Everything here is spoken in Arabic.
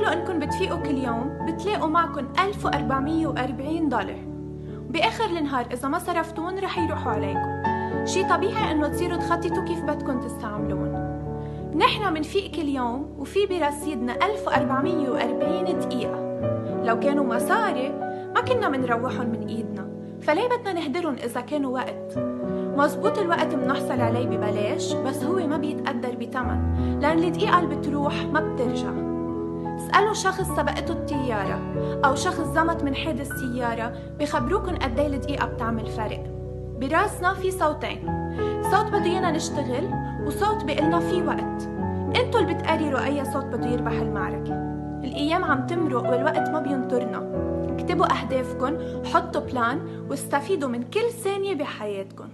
تخيلوا انكم بتفيقوا كل يوم بتلاقوا معكم $1440. بآخر النهار إذا ما صرفتون رح يروحوا عليكم. شي طبيعي إنه تصيروا تخططوا كيف بدكم تستعملون. نحن منفيق كل يوم وفي برصيدنا 1440 دقيقة. لو كانوا مصاري ما كنا منروحهم من إيدنا، فليه بدنا نهدرهم إذا كانوا وقت؟ مزبوط الوقت منحصل عليه ببلاش، بس هو ما بيتقدر بتمن، لأن الدقيقة اللي بتروح ما بترجع. اسألوا شخص سبقته الطيارة أو شخص زمت من حادث سيارة بخبروكن قد ايه الدقيقة بتعمل فرق. براسنا في صوتين، صوت بده ايانا نشتغل وصوت بيقلنا في وقت. انتوا اللي بتقرروا اي صوت بده يربح المعركة. الايام عم تمرق والوقت ما بينطرنا. اكتبوا اهدافكن، حطوا بلان واستفيدوا من كل ثانية بحياتكن.